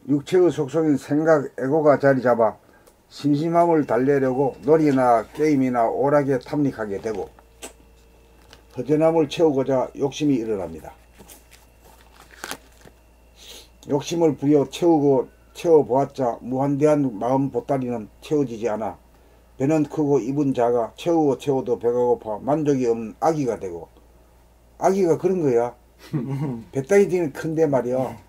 육체의 속성인 생각, 에고가 자리 잡아 심심함을 달래려고 놀이나 게임이나 오락에 탐닉하게 되고 허전함을 채우고자 욕심이 일어납니다. 욕심을 부여 채워보았자 무한대한 마음 보따리는 채워지지 않아 배는 크고 입은 작아 채워도 배가 고파 만족이 없는 아기가 되고 아기가 그런 거야. 배따이는 큰데 말이야.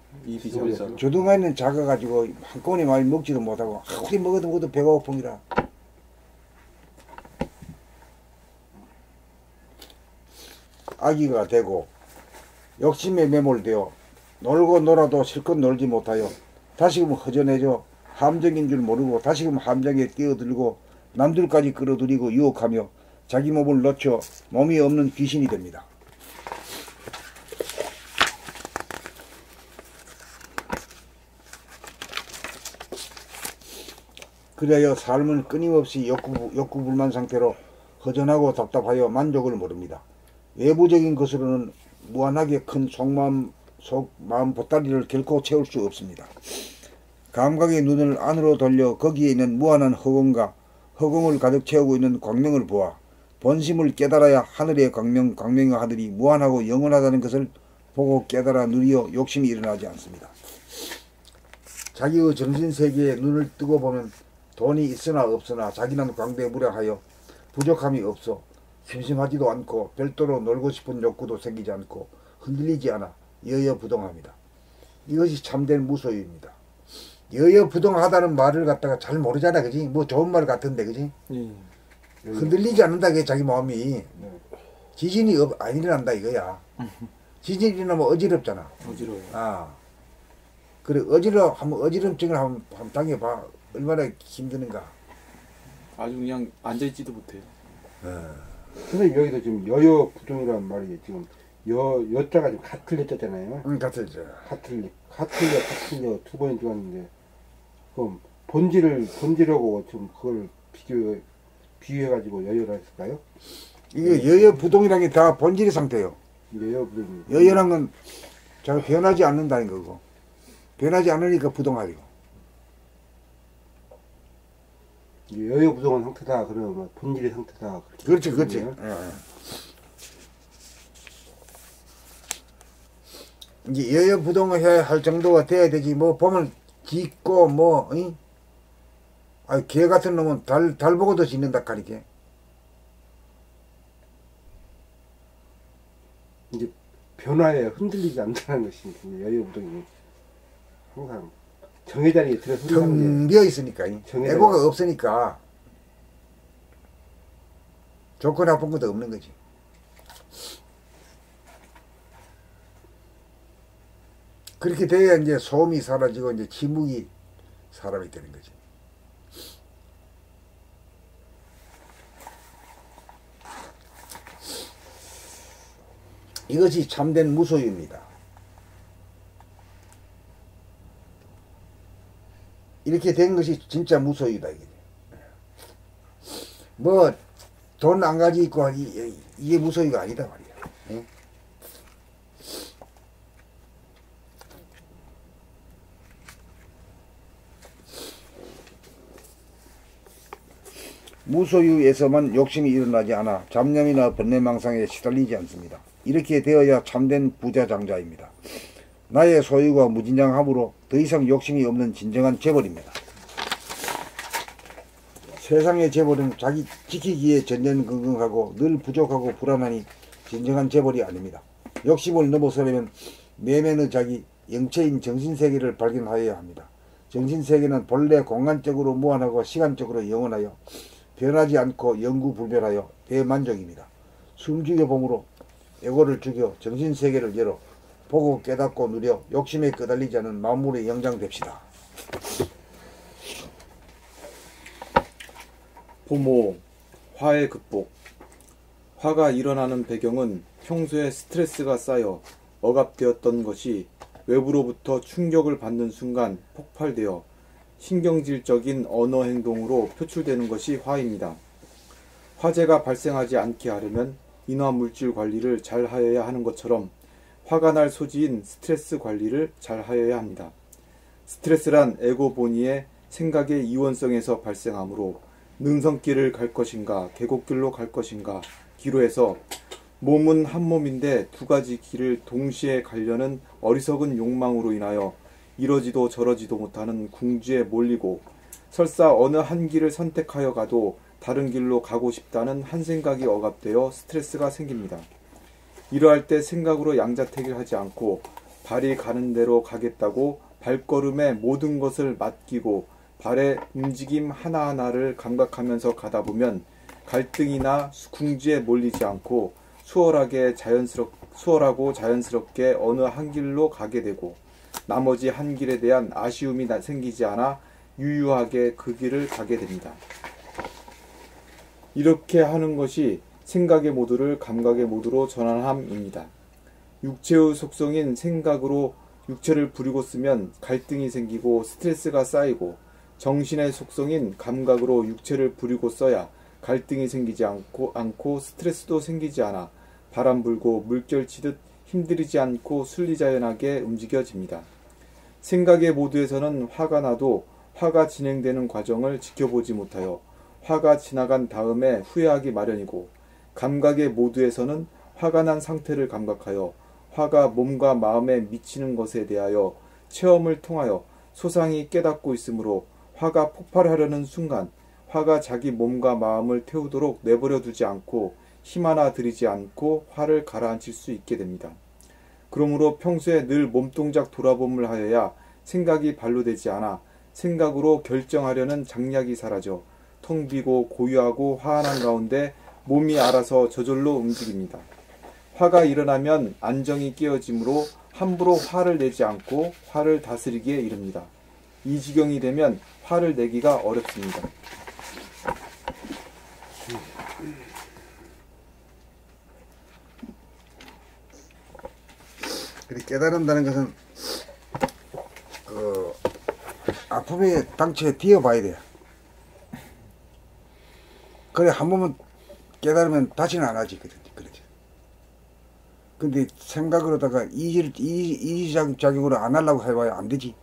주둥아리는 작아가지고 한꺼번에 많이 먹지도 못하고 아무리 먹어도 배가 고픕니다. 아기가 되고 욕심에 매몰되어 놀고 놀아도 실컷 놀지 못하여 다시금 허전해져 함정인 줄 모르고 다시금 함정에 뛰어들고 남들까지 끌어들이고 유혹하며 자기 몸을 놓쳐 몸이 없는 귀신이 됩니다. 그리하여 삶은 끊임없이 욕구불만 상태로 허전하고 답답하여 만족을 모릅니다. 외부적인 것으로는 무한하게 큰 속마음 보따리를 결코 채울 수 없습니다. 감각의 눈을 안으로 돌려 거기에 있는 무한한 허공을 가득 채우고 있는 광명을 보아 본심을 깨달아야 하늘의 광명의 하늘이 무한하고 영원하다는 것을 보고 깨달아 누리어 욕심이 일어나지 않습니다. 자기의 정신세계에 눈을 뜨고 보면 돈이 있으나 없으나 자기는 광대무량하여 부족함이 없어 심심하지도 않고 별도로 놀고 싶은 욕구도 생기지 않고 흔들리지 않아 여여부동합니다. 이것이 참된 무소유입니다. 여여부동하다는 말을 갖다가 잘 모르잖아, 그지? 뭐 좋은 말 같은데, 그지? 흔들리지 않는다, 그게 자기 마음이. 지진이 안 일어난다, 이거야. 지진이 일어나면 어지럽잖아. 어지러워요. 아. 그래, 어지럼증을 한번 당해봐. 얼마나 힘드는가. 아주 그냥 앉아있지도 못해요. 선생님, 여기도 지금 여여부동이라는 말이 지금 여자가 지금 같을 했잖아요. 같을죠. 같을려 두 번이 들어왔는데, 그럼 본질하고 지금 그걸 비교해가지고 여여라 했을까요? 이게 여여부동이라는 게 다 본질의 상태예요. 여여부동이. 여여란 건 자가 변하지 않는다는 거고, 변하지 않으니까 부동하리고. 여여부동한 상태다 그러면 본질의 상태다. 그렇지. 이제 여여부동을 해야 할 정도가 돼야 되지. 뭐 보면 짖고 뭐, 개 같은 놈은 달 보고도 짖는다 카니까. 이제 변화에 흔들리지 않는다는 것이 여여부동이 항상 정의 자리에 들어서 텅 비어 있으니까, 에고가 없으니까 좋고 나쁜 것도 없는 거지. 그렇게 돼야 이제 소음이 사라지고 이제 침묵이 사람이 되는 거지. 이것이 참된 무소유입니다. 이렇게 된 것이 진짜 무소유다. 뭐 돈 안 가지고 있고 이게 무소유가 아니다 말이야. 예? 무소유에서만 욕심이 일어나지 않아 잡념이나 번뇌망상에 시달리지 않습니다. 이렇게 되어야 참된 부자장자입니다. 나의 소유가 무진장함으로 더 이상 욕심이 없는 진정한 재벌입니다. 세상의 재벌은 자기 지키기에 전전긍긍하고 늘 부족하고 불안하니 진정한 재벌이 아닙니다. 욕심을 넘어서려면 내면의 자기 영체인 정신세계를 발견하여야 합니다. 정신세계는 본래 공간적으로 무한하고 시간적으로 영원하여 변하지 않고 영구불변하여 대만족입니다. 숨죽여 봄으로 에고를 죽여 정신세계를 열어 보고 깨닫고 누려 욕심에 끄달리지 않은 만물의 영장 됩시다. 보모, 화의 극복. 화가 일어나는 배경은 평소에 스트레스가 쌓여 억압되었던 것이 외부로부터 충격을 받는 순간 폭발되어 신경질적인 언어 행동으로 표출되는 것이 화입니다. 화재가 발생하지 않게 하려면 인화물질 관리를 잘 하여야 하는 것처럼 화가 날 소지인 스트레스 관리를 잘 하여야 합니다. 스트레스란 에고 본의의 생각의 이원성에서 발생하므로 능선길을 갈 것인가 계곡길로 갈 것인가 기로 해서 몸은 한 몸인데 두 가지 길을 동시에 가려는 어리석은 욕망으로 인하여 이러지도 저러지도 못하는 궁지에 몰리고 설사 어느 한 길을 선택하여 가도 다른 길로 가고 싶다는 한 생각이 억압되어 스트레스가 생깁니다. 이러할 때 생각으로 양자택일 하지 않고 발이 가는 대로 가겠다고 발걸음에 모든 것을 맡기고 발의 움직임 하나하나를 감각하면서 가다 보면 갈등이나 궁지에 몰리지 않고 수월하고 자연스럽게 어느 한 길로 가게 되고 나머지 한 길에 대한 아쉬움이 생기지 않아 유유하게 그 길을 가게 됩니다. 이렇게 하는 것이 생각의 모두를 감각의 모두로 전환함입니다. 육체의 속성인 생각으로 육체를 부리고 쓰면 갈등이 생기고 스트레스가 쌓이고 정신의 속성인 감각으로 육체를 부리고 써야 갈등이 생기지 않고 스트레스도 생기지 않아 바람 불고 물결 치듯 힘들이지 않고 순리자연하게 움직여집니다. 생각의 모두에서는 화가 나도 화가 진행되는 과정을 지켜보지 못하여 화가 지나간 다음에 후회하기 마련이고 감각의 모두에서는 화가 난 상태를 감각하여 화가 몸과 마음에 미치는 것에 대하여 체험을 통하여 소상히 깨닫고 있으므로 화가 폭발하려는 순간 화가 자기 몸과 마음을 태우도록 내버려 두지 않고 힘 하나 들이지 않고 화를 가라앉힐 수 있게 됩니다. 그러므로 평소에 늘 몸동작 돌아봄을 하여야 생각이 발로되지 않아 생각으로 결정하려는 장략이 사라져 텅 비고 고요하고 화한한 가운데 몸이 알아서 저절로 움직입니다. 화가 일어나면 안정이 깨어지므로 함부로 화를 내지 않고 화를 다스리기에 이릅니다. 이 지경이 되면 화를 내기가 어렵습니다. 깨달은다는 것은 아픔에 당초에 뛰어봐야 돼요. 그래 한 번만 깨달으면 다시는 안 하지. 그러지. 근데 생각으로다가 이지작용으로 안 하려고 해봐야 안 되지.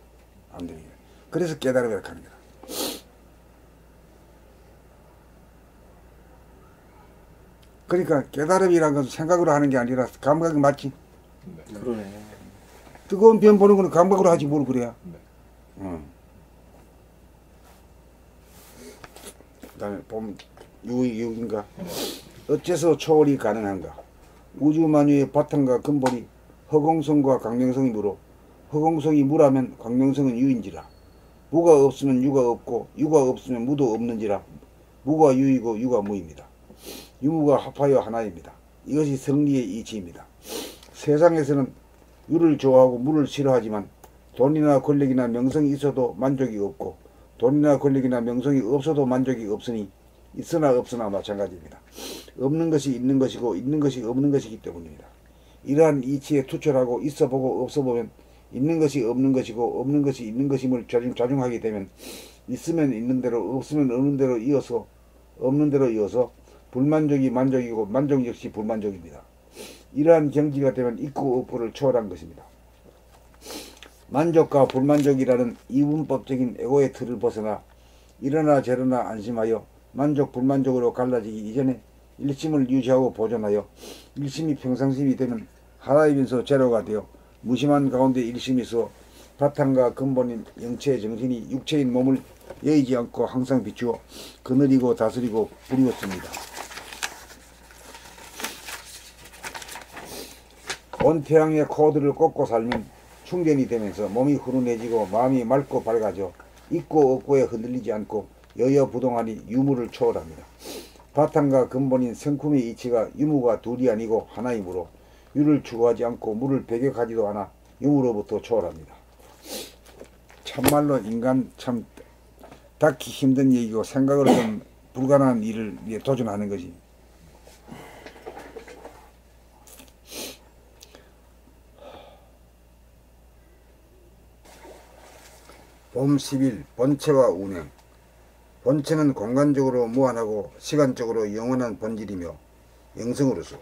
안 되지. 그래서 깨달음이라 하는 거야. 그러니까 깨달음이라는 것은 생각으로 하는 게 아니라 감각이 맞지. 그러네. 뜨거운 변 보는 거는 감각으로 하지 뭘 그래야. 그다음에 보면 유인가 어째서 초월이 가능한가. 우주만유의 바탕과 근본이 허공성과 광명성이므로 허공성이 무라면 광명성은 유인지라. 무가 없으면 유가 없고 유가 없으면 무도 없는지라. 무가 유이고 유가 무입니다. 유무가 합하여 하나입니다. 이것이 성리의 이치입니다. 세상에서는 유를 좋아하고 무를 싫어하지만 돈이나 권력이나 명성이 있어도 만족이 없고 돈이나 권력이나 명성이 없어도 만족이 없으니 있으나 없으나 마찬가지입니다. 없는 것이 있는 것이고 있는 것이 없는 것이기 때문입니다. 이러한 이치에 투철하고 있어보고 없어보면 있는 것이 없는 것이고 없는 것이 있는 것임을 좌중하게 되면 있으면 있는 대로 없으면 없는 대로 이어서 없는 대로 이어서 불만족이 만족이고 만족 역시 불만족입니다. 이러한 경지가 되면 있고 없고를 초월한 것입니다. 만족과 불만족이라는 이분법적인 에고의 틀을 벗어나 이러나 저러나 안심하여 만족 불만족으로 갈라지기 이전에 일심을 유지하고 보존하여 일심이 평상심이 되면 하나이면서 제로가 되어 무심한 가운데 일심이 있어 바탕과 근본인 영체의 정신이 육체인 몸을 여의지 않고 항상 비추어 거느리고 다스리고 부리웠습니다. 온 태양의 코드를 꽂고 살면 충전이 되면서 몸이 훈훈해지고 마음이 맑고 밝아져 있고 없고에 흔들리지 않고 여여부동하니 유무를 초월합니다. 바탕과 근본인 성품의 이치가 유무가 둘이 아니고 하나이므로 유를 추구하지 않고 무를 배격하지도 않아 유무로부터 초월합니다. 참말로 인간 참 닿기 힘든 얘기고 생각으로는 불가능한 일을 위해 도전하는 것이. 봄 10일 본체와 운행. 본체는 공간적으로 무한하고 시간적으로 영원한 본질이며 영성으로서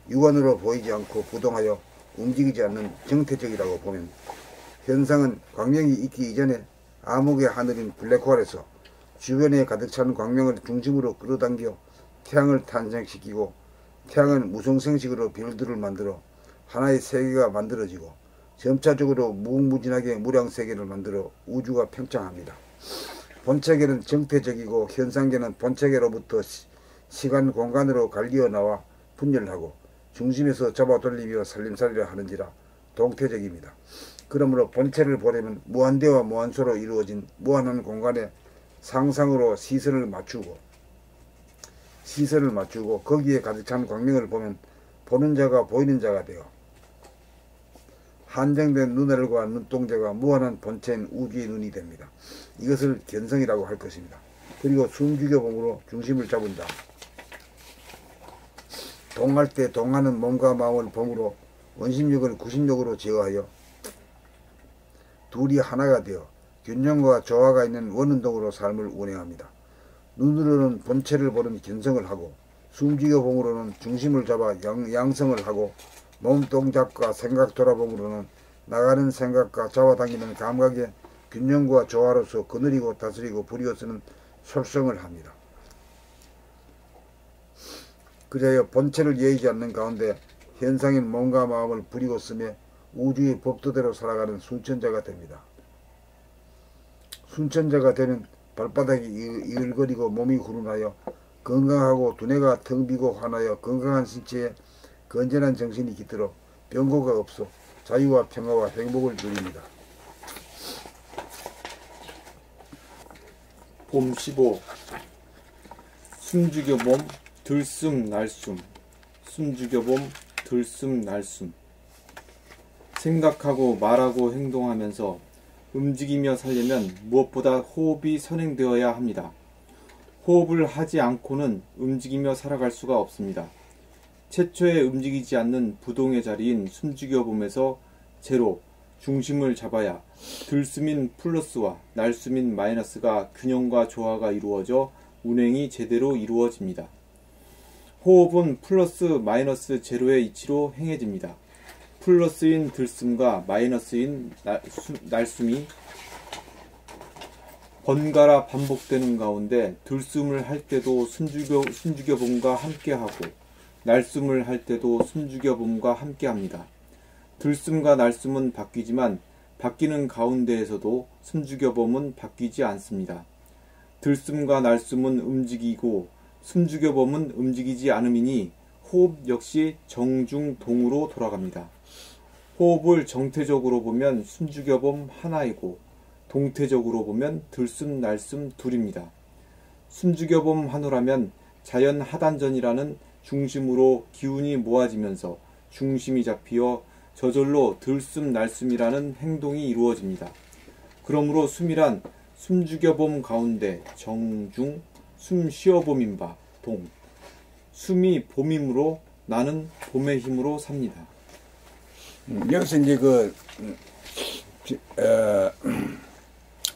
육안으로 보이지 않고 부동하여 움직이지 않는 정태적이라고 보면 현상은 광명이 있기 이전에 암흑의 하늘인 블랙홀에서 주변에 가득 찬 광명을 중심으로 끌어당겨 태양을 탄생시키고 태양은 무성생식으로 별들을 만들어 하나의 세계가 만들어지고 점차적으로 무궁무진하게 무량세계를 만들어 우주가 팽창합니다. 본체계는 정태적이고 현상계는 본체계로부터 시간 공간으로 갈리어 나와 분열하고 중심에서 잡아 돌리며 살림살이를 하는지라 동태적입니다. 그러므로 본체를 보려면 무한대와 무한소로 이루어진 무한한 공간에 상상으로 시선을 맞추고 거기에 가득 찬 광명을 보면 보는 자가 보이는 자가 되어 한정된 눈알과 눈동자가 무한한 본체인 우주의 눈이 됩니다. 이것을 견성이라고 할 것입니다. 그리고 숨죽여봄으로 중심을 잡은다. 동할 때 동하는 몸과 마음을 봄으로 원심력을 구심력으로 제어하여 둘이 하나가 되어 균형과 조화가 있는 원운동으로 삶을 운행합니다. 눈으로는 본체를 보는 견성을 하고 숨죽여봄으로는 중심을 잡아 양성을 하고 몸동작과 생각 돌아봄으로는 나가는 생각과 잡아당기는 감각의 균형과 조화로서 거느리고 다스리고 부리어 쓰는 솔성을 합니다. 그리하여 본체를 예의지 않는 가운데 현상인 몸과 마음을 부리고 쓰며 우주의 법도대로 살아가는 순천자가 됩니다. 순천자가 되면 발바닥이 이글거리고 몸이 후련하여 건강하고 두뇌가 텅 비고 환하여 건강한 신체에 건전한 정신이 깃들어 병고가 없어 자유와 평화와 행복을 누립니다. 봄 15. 숨죽여봄 들숨 날숨. 숨죽여봄 들숨 날숨. 생각하고 말하고 행동하면서 움직이며 살려면 무엇보다 호흡이 선행되어야 합니다. 호흡을 하지 않고는 움직이며 살아갈 수가 없습니다. 최초에 움직이지 않는 부동의 자리인 숨죽여봄에서 제로, 중심을 잡아야 들숨인 플러스와 날숨인 마이너스가 균형과 조화가 이루어져 운행이 제대로 이루어집니다. 호흡은 플러스 마이너스 제로의 이치로 행해집니다. 플러스인 들숨과 마이너스인 날숨이 번갈아 반복되는 가운데 들숨을 할 때도 숨죽여봄과 함께하고 날숨을 할 때도 숨죽여봄과 함께합니다. 들숨과 날숨은 바뀌지만 바뀌는 가운데에서도 숨죽여봄은 바뀌지 않습니다. 들숨과 날숨은 움직이고 숨죽여봄은 움직이지 않음이니 호흡 역시 정중동으로 돌아갑니다. 호흡을 정태적으로 보면 숨죽여봄 하나이고 동태적으로 보면 들숨 날숨 둘입니다. 숨죽여봄 한우라면 자연 하단전이라는 중심으로 기운이 모아지면서 중심이 잡히어 저절로 들숨 날숨이라는 행동이 이루어집니다. 그러므로 숨이란 숨죽여봄 가운데 정중, 숨 쉬어봄인 바 동. 숨이 봄이므로 나는 봄의 힘으로 삽니다. 여기서 이제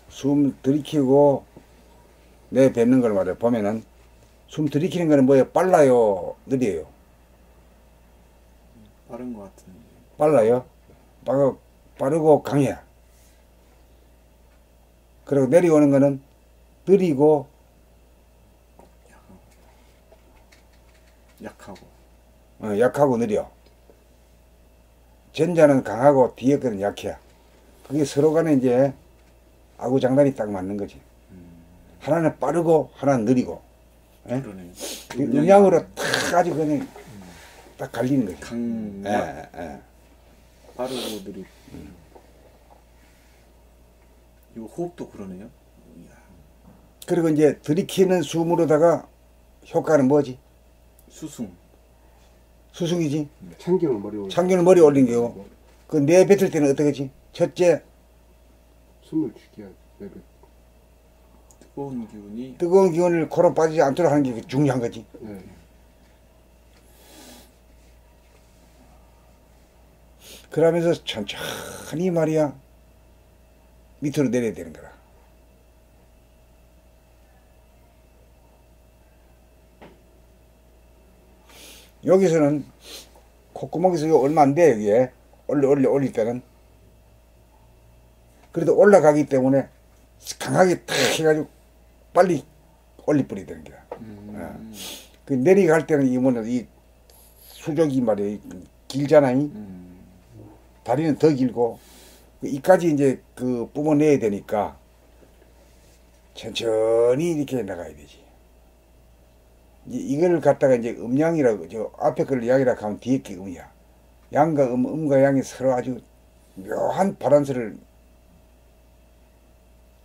숨 들이키고 내뱉는 걸 말해 보면은 숨 들이키는 거는 뭐예요? 빨라요? 느려요? 빠른 것 같은데. 빨라요? 빠르고 강해. 그리고 내려오는 거는 느리고 약하고 느려. 전자는 강하고 뒤에 거는 약해. 그게 서로 간에 이제 아구장단이 딱 맞는 거지. 하나는 빠르고 하나는 느리고. 예? 그러네. 음양으로 탁 아주 그냥 딱 갈리는 거지. 강약. 빠르고 느리고. 이거 호흡도 그러네요. 이야. 그리고 이제 들이키는 숨으로다가 효과는 뭐지? 수승이지. 참견을 머리 올린 거고. 그 내뱉을 때는 어떻게지? 첫째, 숨을 죽여야 돼. 뜨거운 기운을 코로 빠지지 않도록 하는 게 중요한 거지. 네. 그러면서 천천히 말이야 밑으로 내려야 되는 거라. 여기서는 콧구멍에서 얼마 안 돼. 여기에 올릴 때는 그래도 올라가기 때문에 강하게 탁 해가지고 빨리 올리버리 되는 거야. 그 내려갈 때는 이 뭐냐 이 수족이 말이야 길잖아요. 다리는 더 길고 이까지 이제 그 뿜어내야 되니까 천천히 이렇게 나가야 되지. 이걸 갖다가 이제 음양이라고 저 앞에 걸 양이라 하면 뒤에 게 음이야. 양과 음과 양이 서로 아주 묘한 바란스를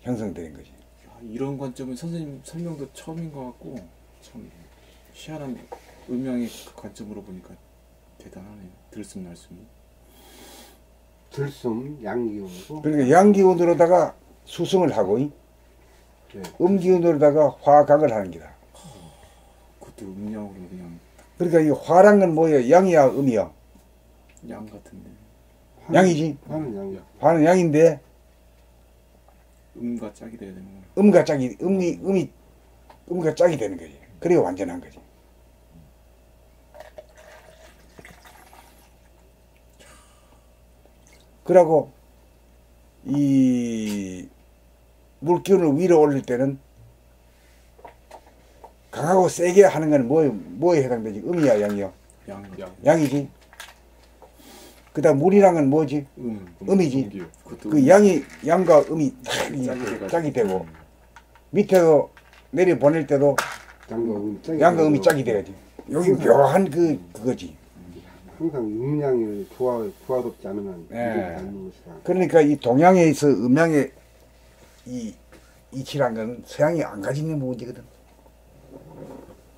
형성되는 거지. 야, 이런 관점은 선생님 설명도 처음인 것 같고 참 희한한 음양의 그 관점으로 보니까 대단하네요. 들숨 날숨이. 들숨 양기운이고. 그러니까 양기운으로다가 수승을 하고 네. 음기운으로다가 화각을 하는 기다. 그것도 음양으로 그냥 그러니까 이 화란 건 뭐예요? 양이야 음이야? 양 같은데. 양이지. 화는 양이야. 화는 양인데 음과 짝이 돼야 되는 거야. 음과 짝이 음과 짝이 되는 거지. 그래야 완전한 거지. 그러고 이 물기운을 위로 올릴 때는 강하고 세게 하는 건 뭐에 해당되지? 음이야 양이야? 양. 양이지. 그다음 물이란 건 뭐지? 음이지. 그것도 그 양이 양과 음이 딱 돼가지고. 짝이 되고 밑에서 내려 보낼 때도 양과 음이 짝이 돼야지. 여기 묘한 그거지. 항상 음양이 조화롭지 않으면 예. 이게 않는 것이다. 그러니까 이 동양에서 음양의 이 이치란 건 서양이 안 가지는 부분이거든.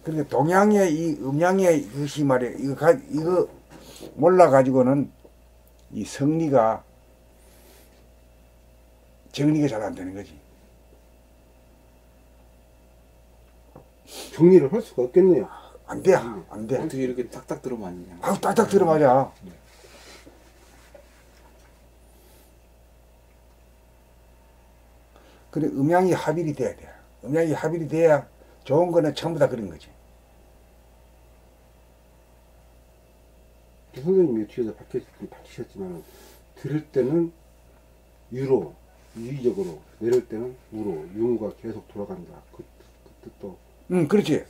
그러니까 동양의 이 음양의 이것이 말이야 이거 몰라 가지고는 이 성리가 정리가 잘 안 되는 거지. 정리를 할 수가 없겠네요. 안 돼, 안 돼. 어떻게 이렇게 딱딱 들어맞냐. 아우 딱딱 들어맞아. 그래 음양이 합일이 돼야 돼. 음양이 합일이 돼야 좋은 거는 전부 다 그런 거지. 선생님이 뒤에서 밝히셨지만 들을 때는 유로 유의적으로 내릴 때는 우로 융과 계속 돌아간다. 그 뜻도 그렇지.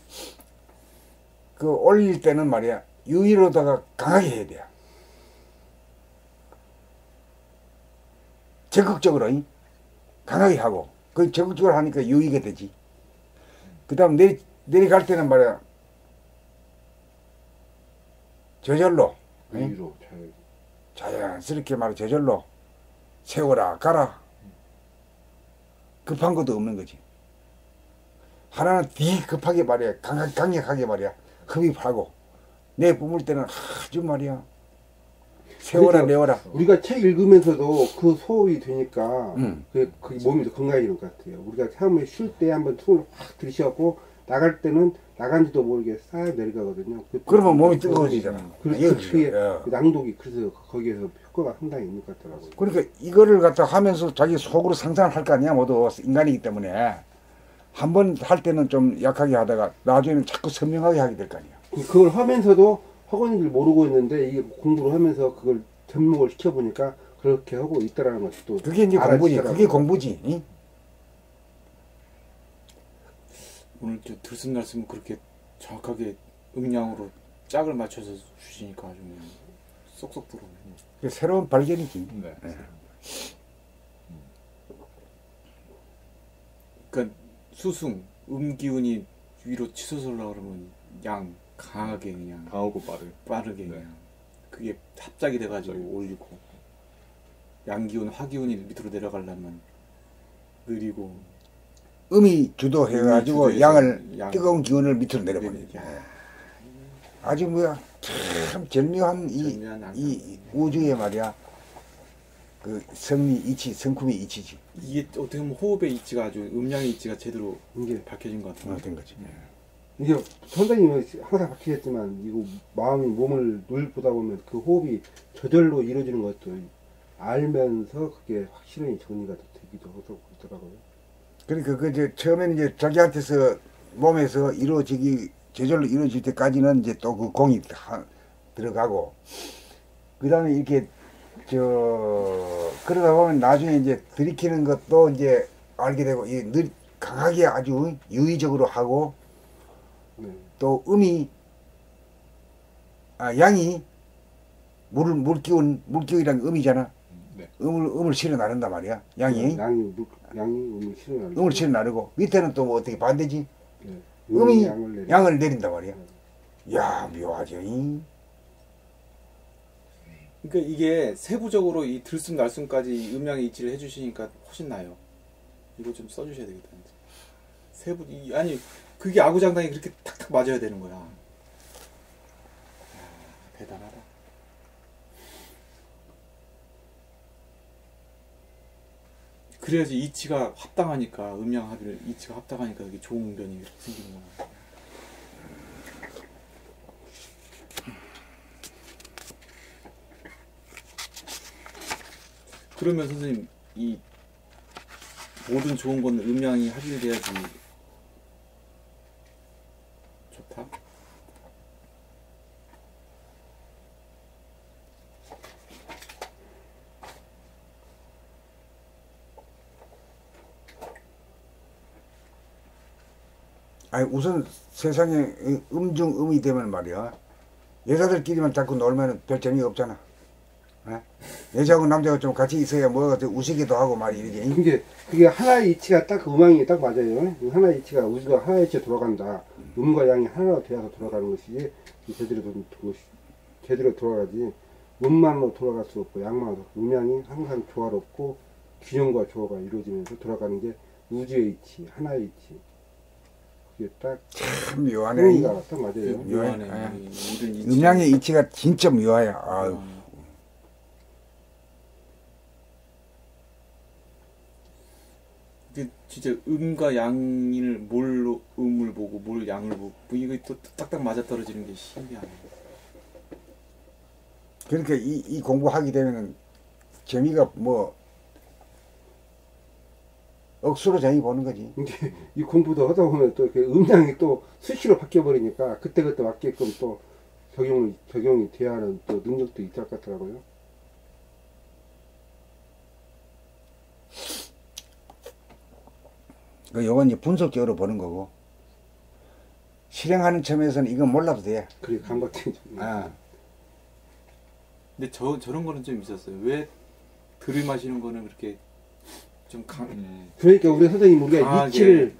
그 올릴 때는 말이야 유의로다가 강하게 해야 돼. 적극적으로 강하게 하고 그 적극적으로 하니까 유의가 되지. 그다음 내려갈 때는 말이야 저절로 유로 자연스럽게 말이야 저절로 세워라 가라. 급한 것도 없는 거지. 하나는 되게 급하게 말이야 강력하게 말이야 흡입하고 내 뿜을 때는 아주 말이야 세워라 그러니까 내워라. 우리가 책 읽으면서도 그 소흡이 되니까 음. 그 몸이 더 건강해지는 것 같아요. 우리가 처음에 쉴 때 한번 숨을 확 들이쉬고 나갈 때는 나간지도 모르게 싹 내려가거든요. 그러면 몸이 뜨거워지잖아. 그래서 그게 예. 그 낭독이 그래서 거기에서 효과가 상당히 있는 것 같더라고요. 그러니까 이거를 갖다 하면서 자기 속으로 상상을 할 거 아니야 모두 인간이기 때문에 한 번 할 때는 좀 약하게 하다가 나중에는 자꾸 선명하게 하게 될 거 아니야. 그걸 하면서도 학원인 줄 모르고 있는데 이게 공부를 하면서 그걸 접목을 시켜보니까 그렇게 하고 있다라는 것이 또 그게 이제 공부지. 알아지더라고요. 그게 공부지. 응? 오늘 저 들숨 날숨 그렇게 정확하게 음량으로 짝을 맞춰서 주시니까 아주 그냥 쏙쏙 들어오네요. 그게 새로운 발견이지. 네. 그러니까 수승 기운이 위로 치솟으려 그러면 양 강하게 그냥 강하고 빠르게 네. 그냥 그게 합작이 돼가지고 합작이. 올리고 양기운 화기운이 밑으로 내려가려면 느리고 음이 주도해가지고 주도해서 양을 양. 뜨거운 기운을 밑으로 내려보내. 야, 아주 뭐야 참 절묘한 절묘한 이 우주에 말이야 그 성리 이치 성품의 이치지. 이게 어떻게 보면 호흡의 이치가 아주 음량의 이치가 제대로 이게 밝혀진 것 같아요. 된 거지. 이게 선생님이 항상 밝히셨지만 이거 마음이 몸을 늘 보다 보면 그 호흡이 저절로 이루어지는 것도 알면서 그게 확실히 정리가 되기도 하고 그러더라고요. 그러니까 그 이제 처음에는 이제 자기한테서 몸에서 저절로 이루어질 때까지는 이제 또 그 공이 들어가고 그다음에 이렇게 그러다 보면 나중에 이제 들이키는 것도 이제 알게 되고, 강하게 아주 유의적으로 하고, 네. 또 양이 물기운이란 음이잖아. 네. 음을 실어 나른단 말이야. 양이. 양이 음을 실어 나르고. 음을 실어 나르고, 밑에는 또 뭐 어떻게 반대지? 네. 음이 양을 양을 내린단 말이야. 야, 묘하죠. 그러니까 이게 세부적으로 이 들숨 날숨까지 음양의 이치를 해주시니까 훨씬 나아요. 이거 좀 써주셔야 되겠다. 아니 그게 아구장당이 그렇게 탁탁 맞아야 되는 거야. 야, 대단하다. 그래야지 이치가 합당하니까 음양 합의를 이치가 합당하니까 이게 좋은 변이 이렇게 생기는 거야. 그러면 선생님 이 모든 좋은 건 음양이 합의돼야지 좋다? 아니, 우선 세상에 음중음이 되면 말이야. 여자들끼리만 자꾸 놀면 별 재미가 없잖아. 어? 여자하고 남자가 좀 같이 있어야 뭐가 좀 우시기도 하고 말이 이러지. 그게 하나의 이치가 딱 음양이 딱 맞아요. 하나의 이치가 우주가 하나의 이치에 돌아간다. 음과 양이 하나로 되어서 돌아가는 것이지 제대로 돌아가지. 음만으로 돌아갈 수 없고 양만으로 음양이 항상 조화롭고 균형과 조화가 이루어지면서 돌아가는 게 우주의 이치, 하나의 이치. 그게 딱 참 묘하네. 의미가 딱 맞아요. 묘하네. 음양의 이치가 진짜 묘해요. 아유. 진짜 음과 양을 뭘로 음을 보고 뭘 양을 보고 이거 또 딱딱 맞아 떨어지는 게 신기하네. 그러니까 이 공부하게 되면은 재미가 뭐 억수로 재미 보는 거지. 이제 이 공부도 하다 보면 또 음양이 또 수시로 바뀌어 버리니까 그때그때 맞게끔 또 적용이 돼야 하는 또 능력도 있을 것 같더라고요. 요건 이제 분석적으로 보는 거고, 실행하는 점에서는 이건 몰라도 돼. 그래 감각적인. 근데 저런 거는 좀 있었어요. 왜 들이마시는 거는 그렇게 좀 그러니까 우리 선생님 우리가 강하게, 이치를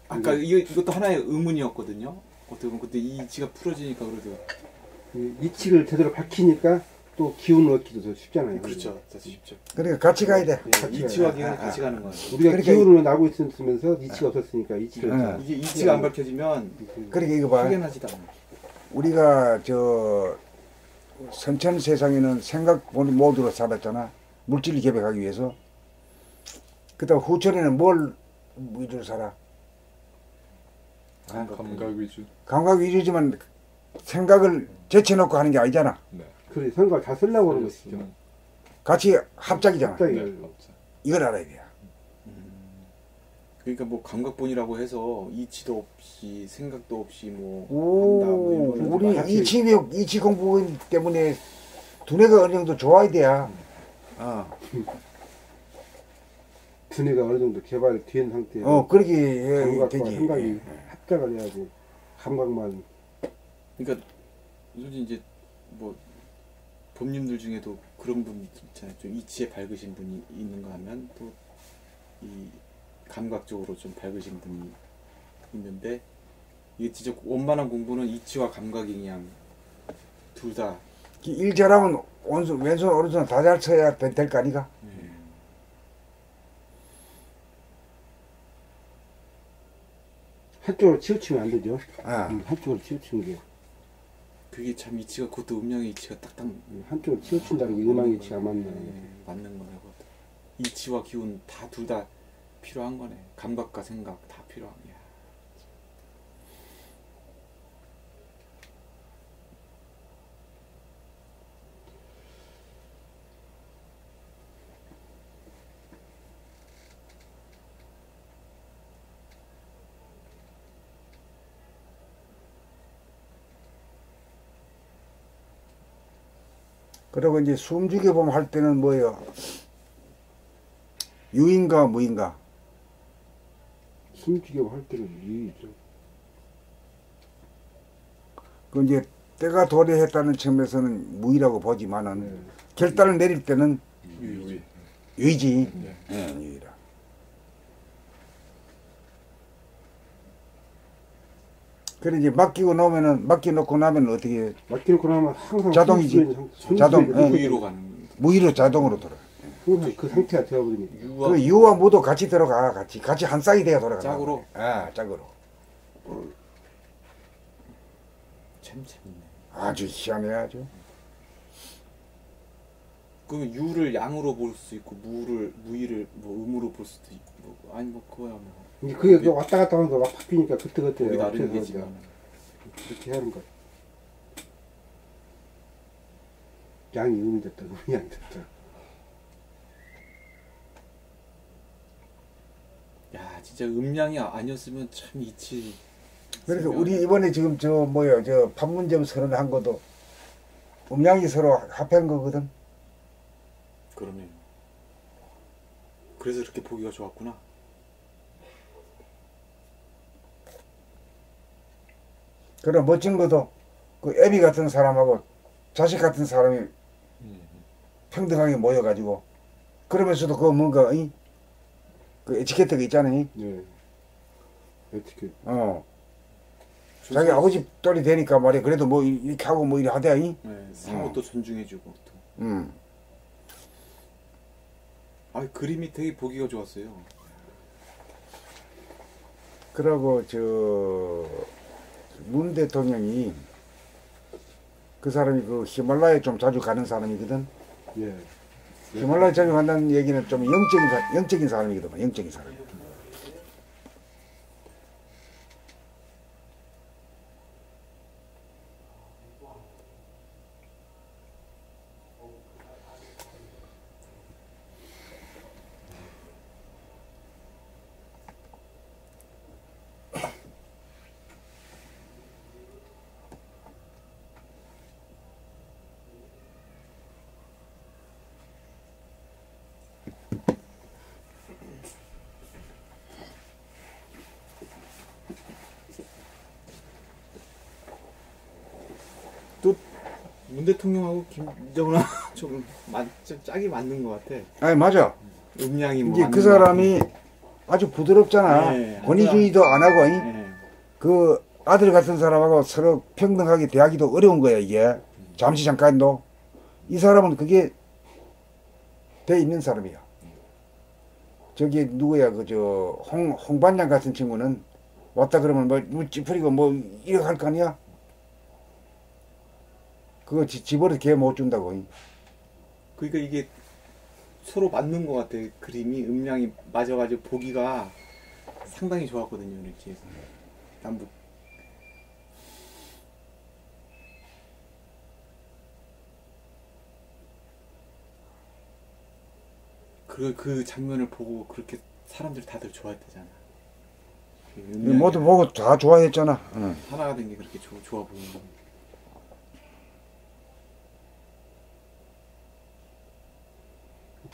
아까 이것도 하나의 의문이었거든요. 어떻게 보면 그때 이 이치가 풀어지니까 그래도 이치를 제대로 밝히니까 또 기운을 얻기도 더 쉽잖아요. 그렇죠. 더 쉽죠. 그러니까 같이 가야 돼. 예, 이치와 기운이 같이 가는 거예요. 우리가 그러니까 기운을 나고 있으면서 이치가 없었으니까 이치를 이게 이치가 안 밝혀지면 그러니까 이거 봐. 확연하지도 않아요. 우리가 선천 세상에는 생각 모드로 살았잖아. 물질을 개백하기 위해서. 그다음 후천에는 뭘 위주로 살아? 감각 위주. 감각 위주지만 생각을 제쳐놓고 하는 게 아니잖아. 네. 그래 생각을 다 쓰려고 하는 것이죠. 같이 합작이잖아. 합작이. 네. 맞죠. 이걸 알아야 돼요. 그러니까 뭐 감각본이라고 해서 이치도 없이 생각도 없이 뭐 한다 뭐 이런 거는 우리 많이 이치 공부 때문에 두뇌가 어느 정도 좋아야 돼요. 두뇌가 어느 정도 개발된 상태에 그렇게 해야 감각과 되지. 생각이 합작을 해야지. 감각만 그러니까 솔직히 이제 뭐 법님들 중에도 그런 분 있잖아요. 좀 이치에 밝으신 분이 있는가 하면 또 이 감각적으로 좀 밝으신 분이 있는데 이게 진짜 원만한 공부는 이치와 감각이 그냥 둘 다 일 잘하면 왼손 오른손 다 잘 쳐야 될 거 아니가? 한쪽으로 치우치면 안 되죠. 아. 한쪽으로 치우치는 게 그게 참 이치가 그것도 음양의 이치가 딱딱 한쪽으로 치우친다는 게 음악의 이치가 맞나. 맞는 거네. 그것도. 이치와 기운 다 둘 다 필요한 거네. 감각과 생각 다 필요한 거야. 그리고 이제 숨죽여봄 할 때는 뭐예요? 유인가 무인가? 숨죽여 할 때는 유의죠. 그 이제 때가 도래했다는 측면에서는 무의라고 보지만은 네. 결단을 내릴 때는 유의. 유의지. 네. 예, 유의라. 그래 이제 맡겨놓고 나면 어떻게 맡겨놓고 나면 항상 자동이지. 손 자동, 수에 예. 무의로 가는. 무의로 자동으로 돌아. 항상 그 상태가 되어버리니까. 유와 그 유와 무도 같이 들어가 같이 한 쌍이 돼야 돌아가. 짝으로? 아 짝으로. 참 재밌네. 아주 희한해 아주. 그 유를 양으로 볼 수 있고 무의를 뭐 음으로 볼 수도 있고 뭐, 아니 뭐 그거야 뭐. 이제 그게 그 왔다 갔다 하면서 막 바뀌니까 그때 우리 나름 어떻게 얘기지만. 그렇게 하는 거야. 양이 음이 됐다, 음이 안 됐다. 야 진짜 음양이 아니었으면 참 이치. 그래서 우리 이번에 지금 저 판문점 선언한 것도 음양이 서로 합한 거거든. 그러네요. 그래서 이렇게 보기가 좋았구나. 그런 멋진 것도 그 애비 같은 사람하고 자식 같은 사람이 평등하게 모여가지고 그러면서도 그 뭔가 그 에티켓트가 있잖아요. 네. 어떻게 자기 아버지 딸이 되니까 말이야. 그래도 뭐 이렇게 하고 뭐 이래 하대. 네, 상호도 존중해주고 또. 아 그림이 되게 보기가 좋았어요. 그러고 문 대통령이 그 사람이 그 히말라야 좀 자주 가는 사람이거든. 예. 히말라야 자주 간다는 얘기는 좀 영적인 사람이거든. 영적인 사람. 문 대통령하고 김정은하고 좀 짝이 맞는 것 같아. 아니 맞아. 음양이 뭐 이제 맞는 그 것 사람이 아주 부드럽잖아. 네, 권위주의도 안 하고, 같아. 네. 그 아들 같은 사람하고 서로 평등하게 대하기도 어려운 거야 이게. 잠시 잠깐도. 이 사람은 그게 돼 있는 사람이야. 저기 누구야 홍반장 같은 친구는 왔다 그러면 뭐 찌푸리고 뭐 이렇게 할 거 아니야. 그거 집어를 걔 못 준다고. 그러니까 이게 서로 맞는 것 같아. 그림이 음양이 맞아가지고 보기가 상당히 좋았거든요. 이렇게 남북. 그 장면을 보고 그렇게 사람들이 다들 좋아했대잖아. 그 음양이 모두 보고 다 좋아했잖아. 응. 하나가 된 게 그렇게 좋아 보이는 거.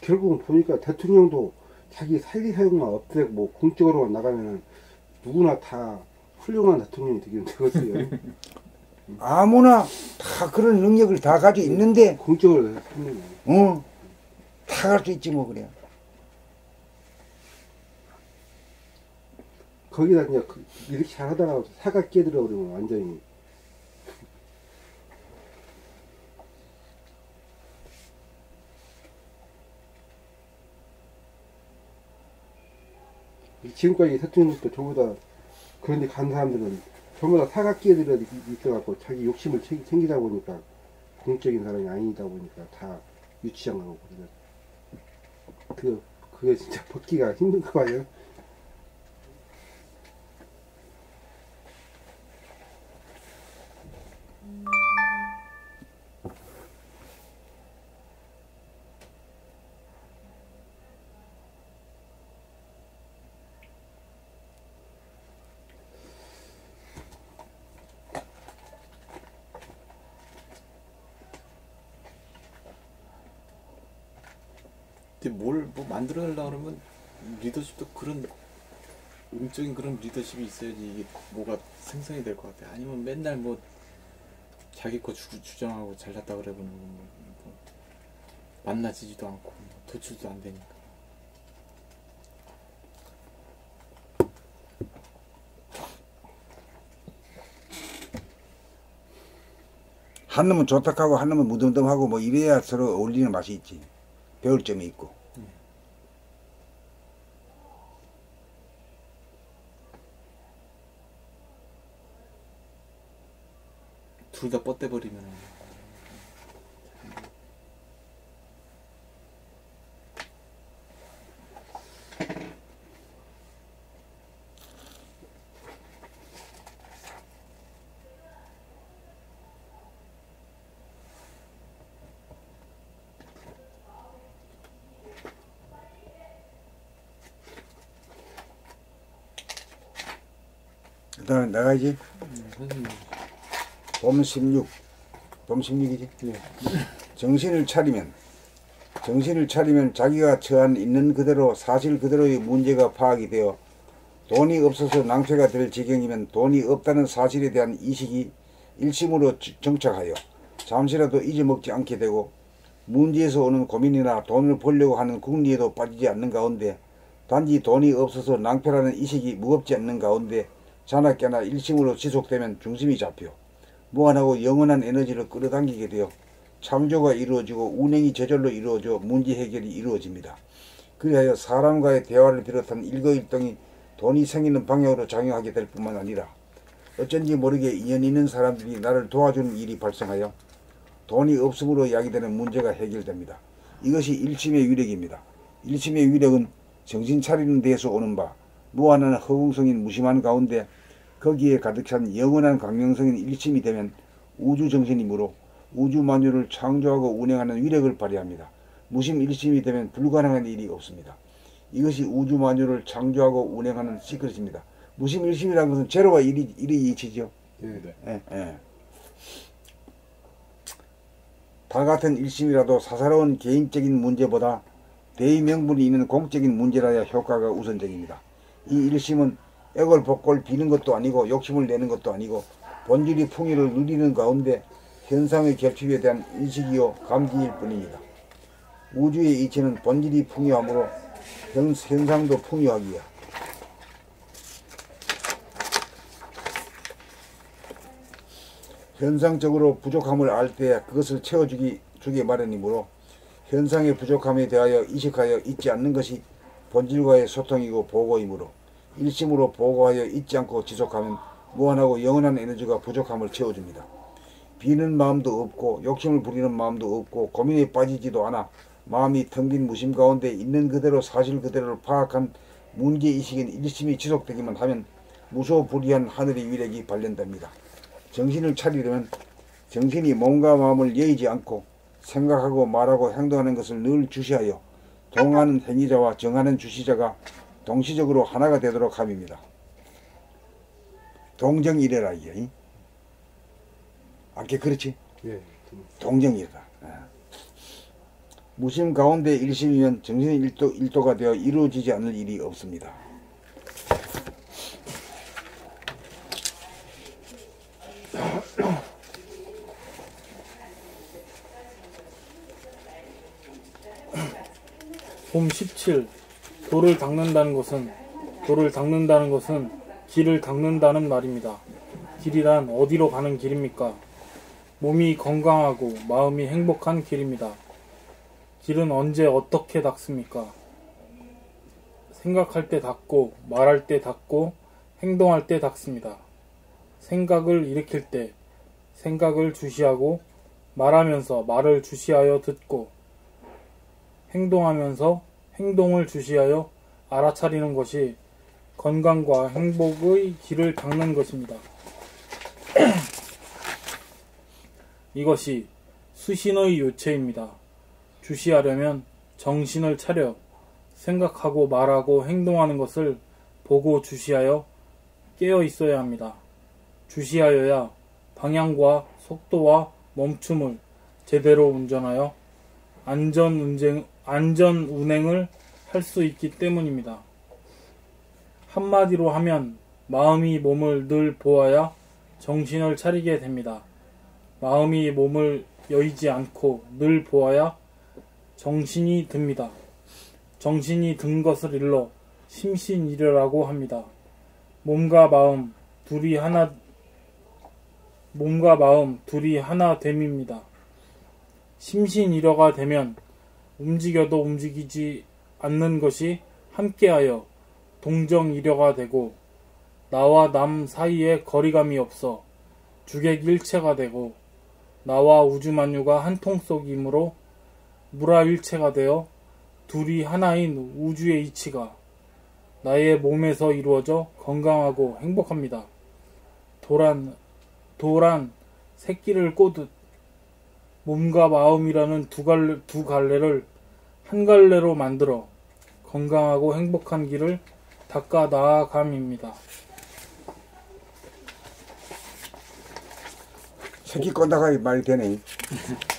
결국은 보니까 대통령도 자기 사기 사용만 없애고 뭐 공적으로만 나가면은 누구나 다 훌륭한 대통령이 되긴 되거든요. 아무나 다 그런 능력을 다 가지고 있는데, 공적으로 하면 다 갈 수 있지 뭐 그래. 거기다 그냥 이렇게 잘하다가 사가 깨들어 버리면 완전히 지금까지 대통령도 전부 다 그런 데 간 사람들은 전부 다 사각기들이 있어갖고 자기 욕심을 챙기다 보니까 공적인 사람이 아니다 보니까 다 유치장하고 그게 진짜 벗기가 힘든 거 아니에요? 근데 뭘 뭐 만들어내려고 그러면 리더십도 그런 음적인 그런 리더십이 있어야지 이게 뭐가 생성이 될 것 같아. 아니면 맨날 뭐 자기 거 주장하고 잘났다 그래 보는 뭐 만나지지도 않고 뭐 도출도 안 되니까. 한 놈은 조탁하고 한 놈은 무덤덤하고 뭐 이래야 서로 어울리는 맛이 있지. 배울 점이 있고. 둘 다 뻗대버리면 그 다음에 나가야지. 선생님. 봄 16. 봄 16이지? 네. 정신을 차리면 자기가 처한 있는 그대로 사실 그대로의 문제가 파악이 되어 돈이 없어서 낭패가 될 지경이면 돈이 없다는 사실에 대한 인식이 일심으로 정착하여 잠시라도 잊어먹지 않게 되고 문제에서 오는 고민이나 돈을 벌려고 하는 궁리에도 빠지지 않는 가운데 단지 돈이 없어서 낭패라는 인식이 무겁지 않는 가운데 자나깨나 일심으로 지속되면 중심이 잡혀 무한하고 영원한 에너지를 끌어당기게 되어 창조가 이루어지고 운행이 저절로 이루어져 문제 해결이 이루어집니다. 그리하여 사람과의 대화를 비롯한 일거일동이 돈이 생기는 방향으로 작용하게 될 뿐만 아니라 어쩐지 모르게 인연 있는 사람들이 나를 도와주는 일이 발생하여 돈이 없음으로 야기되는 문제가 해결됩니다. 이것이 일심의 위력입니다. 일심의 위력은 정신 차리는 데에서 오는 바 무한한 허공성인 무심한 가운데 거기에 가득 찬 영원한 강명성인 일심이 되면 우주정신이므로 우주만유를 창조하고 운행하는 위력을 발휘합니다. 무심 일심이 되면 불가능한 일이 없습니다. 이것이 우주만유를 창조하고 운행하는 시크릿입니다. 무심 일심이라는 것은 제로와 일이 이치죠. 네. 예. 다 같은 일심이라도 사사로운 개인적인 문제보다 대의명분이 있는 공적인 문제라야 효과가 우선적입니다. 이 일심은 애걸복걸 비는 것도 아니고 욕심을 내는 것도 아니고 본질이 풍요를 누리는 가운데 현상의 결핍에 대한 인식이요 감지일 뿐입니다. 우주의 이치는 본질이 풍요하므로 현상도 풍요하기야. 현상적으로 부족함을 알 때 그것을 채워주기 마련이므로 현상의 부족함에 대하여 이식하여 잊지 않는 것이 본질과의 소통이고 보고이므로 일심으로 보고하여 잊지 않고 지속하면 무한하고 영원한 에너지가 부족함을 채워줍니다. 비는 마음도 없고 욕심을 부리는 마음도 없고 고민에 빠지지도 않아 마음이 텅 빈 무심 가운데 있는 그대로 사실 그대로를 파악한 문제의식인 일심이 지속되기만 하면 무소불위한 하늘의 위력이 발현됩니다. 정신을 차리려면 정신이 몸과 마음을 여의지 않고 생각하고 말하고 행동하는 것을 늘 주시하여 동하는 행위자와 정하는 주시자가 동시적으로 하나가 되도록 함입니다. 동정이래라 이게. 아까 그렇지? 예. 동정이래라. 무심 가운데 일심이면 정신의 일도가 되어 이루어지지 않을 일이 없습니다. 봄 17. 돌을 닦는다는 것은 길을 닦는다는 말입니다. 길이란 어디로 가는 길입니까? 몸이 건강하고 마음이 행복한 길입니다. 길은 언제 어떻게 닦습니까? 생각할 때 닦고 말할 때 닦고 행동할 때 닦습니다. 생각을 일으킬 때 생각을 주시하고 말하면서 말을 주시하여 듣고 행동하면서 행동을 주시하여 알아차리는 것이 건강과 행복의 길을 닦는 것입니다. 이것이 수신의 요체입니다. 주시하려면 정신을 차려 생각하고 말하고 행동하는 것을 보고 주시하여 깨어 있어야 합니다. 주시하여야 방향과 속도와 멈춤을 제대로 운전하여 안전 운행을 할 수 있기 때문입니다. 한마디로 하면 마음이 몸을 늘 보아야 정신을 차리게 됩니다. 마음이 몸을 여의지 않고 늘 보아야 정신이 듭니다. 정신이 든 것을 일러 심신이려라고 합니다. 몸과 마음 둘이 하나 됨입니다. 심신이려가 되면 움직여도 움직이지 않는 것이 함께하여 동정이려가 되고 나와 남 사이에 거리감이 없어 주객일체가 되고 나와 우주만유가 한 통속이므로 무라일체가 되어 둘이 하나인 우주의 이치가 나의 몸에서 이루어져 건강하고 행복합니다. 도란 새끼를 꼬듯 몸과 마음이라는 두 갈래를 한 갈래로 만들어 건강하고 행복한 길을 닦아 나아감입니다. 새끼 꼰다가 말이 되네.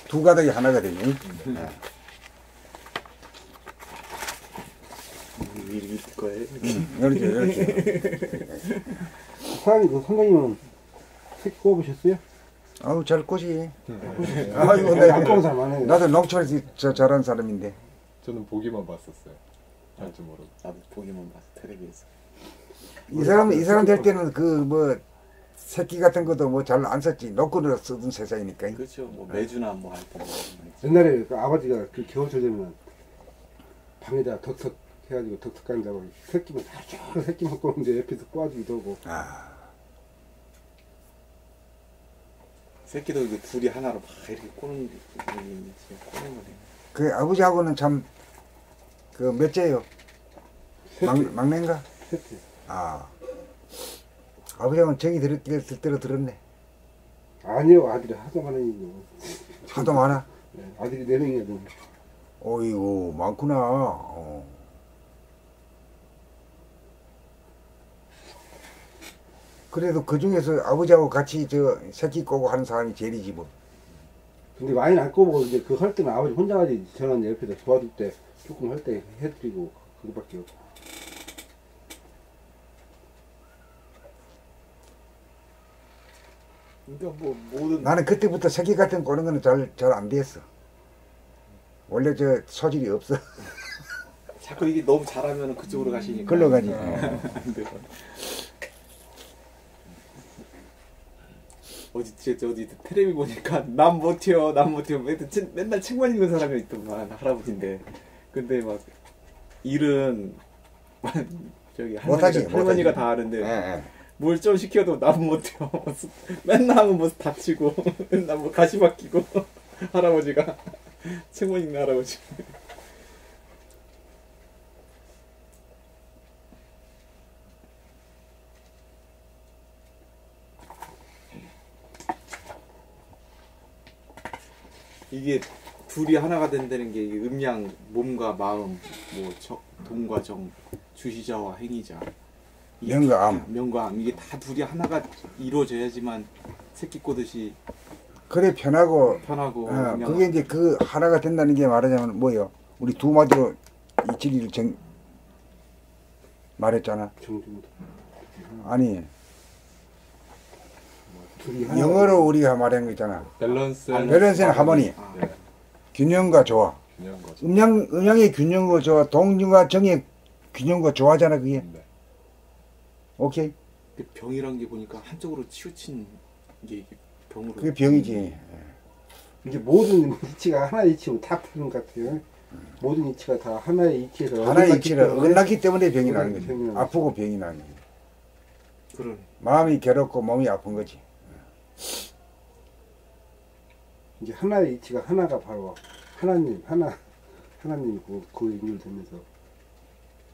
두 가닥이 하나가 되네. 이렇게 거예요. 이렇게. 사장님, 그 선생님은 새끼 꼽으셨어요? 아우, 잘 꼬시. 아이고, 내 안 꼽은 사람 많아요. 나도 농촌에서 자란 사람인데. 저는 보기만 봤었어요. 할 줄 모르고. 나도 보기만 봤어, 텔레비에서. 이 사람 될 때는 새끼 같은 것도 뭐 잘 안 썼지. 노끈으로 쓰던 세상이니까. 그렇죠. 뭐 매주나 뭐 할 때. 옛날에 그 아버지가 그 겨울철 되면 방에다 덕석 해가지고 덕석간 잡아 새끼만 하루 새끼만 꼬는데 옆에서 꼬아주기도 하고. 새끼도 이거 둘이 하나로 막 이렇게 꼬는 거네. 그 아버지하고는 참 몇째요? 막내인가? 셋째. 아버지하고는 정이 들 대로 들었네. 아니요, 아들이 하도 많으니까. 하도 많아. 네, 아들이 4명이거든. 어이구, 많구나. 그래도 그 중에서 아버지하고 같이 새끼 꼬고 하는 사람이 제일이지 뭐. 근데 많이는 안 꼬고 이제 그 할 때는 아버지 혼자 가지 저는 옆에서 도와줄 때 조금 할 때 해드리고 그거밖에 없고. 그러니까 뭐 모든 나는 그때부터 새끼 같은 꼬는 거는 잘 안 됐어. 원래 소질이 없어. 자꾸 이게 너무 잘하면 그쪽으로 가시니까. 글로 가지. 어디 텔레비 보니까 남 못해요 맨날 책만 읽는 사람이 있더만 할아버지인데 근데 막 일은 저기 할머니가 다 하는데 뭘 좀 시켜도 남 못해요. 맨날 하면 뭐 다치고 맨날 뭐 가시 박히고 할아버지가 책만 읽는 할아버지. 이게 둘이 하나가 된다는 게 음양, 몸과 마음, 동과 정, 주시자와 행위자, 명과 암. 명과 암 이게 다 둘이 하나가 이루어져야지만 새끼 꼬듯이 그래 편하고. 음양. 그게 이제 하나가 된다는 게 말하자면 뭐요? 우리 두 마디로 이 진리를 말했잖아. 정중도. 아니 둘이 하나. 영어로 우리가 말한 거 있잖아. 밸런스는 하모니. 네. 균형과 조화. 균형 거죠. 음양의 균형과 조화, 동과 정의 균형과 조화잖아 그게. 네. 오케이? 병이란 게 보니까 한쪽으로 치우친 게 병으로. 그게 병이지. 이제 모든 이치가 하나의 이치로 다 푸는 것 같아요. 모든 이치가 다 하나의 이치에서 하나의 이치를 어긋났기 때문에 병이 나는 병이 거지. 나는 아프고 병이 나는 거지. 그러네. 마음이 괴롭고 몸이 아픈 거지. 이제 하나의 이치가 하나가 바로 하나님 그 연결되면서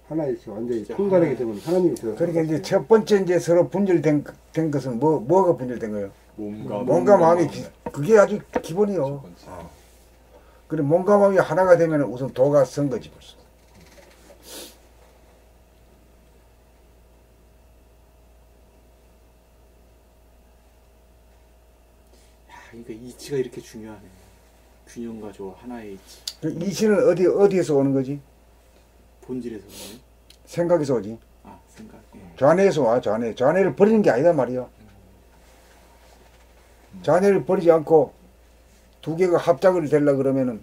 하나의 이치가 완전히 진짜 통달하게 되면 하나님이 되어. 그러니까 이제 첫 번째 이제 서로 분열된 것은 뭐가 분열된 거예요? 몸과 마음이 그게 아주 기본이요. 첫 번째. 그래 몸과 마음이 하나가 되면 우선 도가 선 거지 벌써. 그러니까 이치가 이렇게 중요하네. 균형과 조화 하나에 있지. 그 이치는 어디에서 오는 거지? 본질에서 오네. 생각에서 오지. 아 생각. 예. 좌뇌에서 와. 좌뇌를 버리는 게 아니다 말이야. 좌뇌를 버리지 않고 두 개가 합작을 되려 그러면은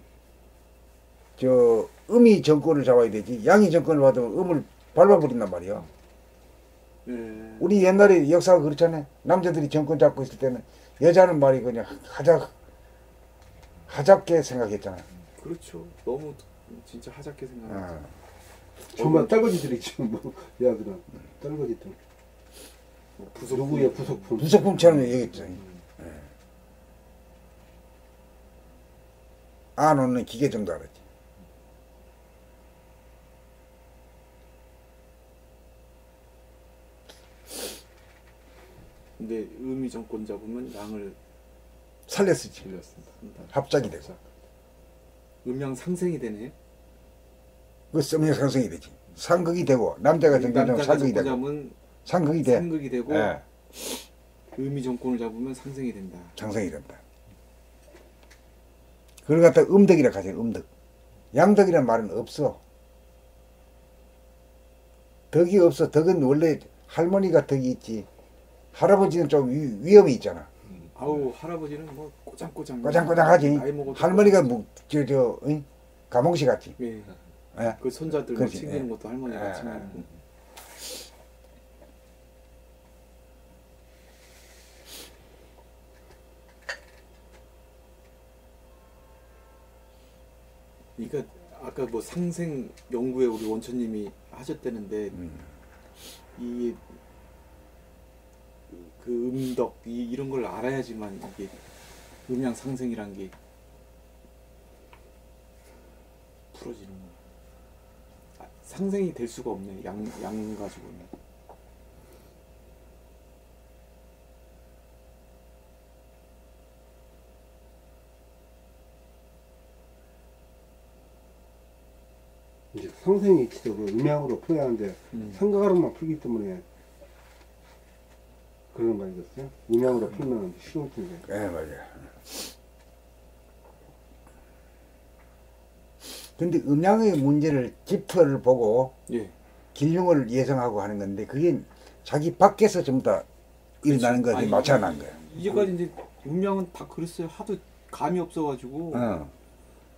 저 음이 정권을 잡아야 되지. 양이 정권을 받으면 음을 밟아버린단 말이야. 예. 우리 옛날에 역사가 그렇잖아요. 남자들이 정권 잡고 있을 때는 여자는 말이 그냥 하잡게 생각했잖아. 그렇죠. 너무 진짜 하얗게 생각하죠. 아. 정말 떨거지들이 지금 뭐 야들은 떨거지들. 뭐 부속품. 누구의 부속품. 부속품처럼 얘기했죠. 안 오는 기계 정도 알았지. 근데 음이 정권 잡으면 양을 살렸었지. 틀렸습니다. 한다. 합작이 되고. 음양 상생이 되네. 그 썸녀 상승이 되지. 상극이 되고 남자가 정권을 잡으면 상극이 되고. 잡으면 상극이 돼. 상극이 되고 예, 음이 정권을 잡으면 상생이 된다. 장성이 된다. 그걸 갖다 음덕이라 하죠. 음덕. 양덕이란 말은 없어. 덕이 없어. 덕은 원래 할머니가 덕이 있지. 할아버지는 좀 위험이 있잖아. 아우 할아버지는 뭐 꼬장꼬장. 꼬장꼬장하지. 나이 먹어도 할머니가 뭐 가몽시 같지. 예. 예. 그 손자들 막 그렇지, 챙기는 예. 것도 할머니가 예, 같이 예. 하고. 그러니까 아까 뭐 상생 연구에 우리 원천님이 하셨다는데 이 그 음덕 이런 걸 알아야지만 이게 음양 상생이란 게 풀어지는 거야. 아, 상생이 될 수가 없네. 양 가지고는. 이제 상생의 이치도 그 음양으로 풀어야 하는데 생각으로만 풀기 때문에 그런 거 아니겠어요? 음양으로 풀면 쉬울 텐데. 예, 맞아요. 근데 음양의 문제를 집터를 보고 예. 길흉을 예상하고 하는 건데 그게 자기 밖에서 전부 다 일어나는 것에 아니, 맞춰난 거야. 이제까지 이제 음양은 다 그랬어요. 하도 감이 없어가지고 어.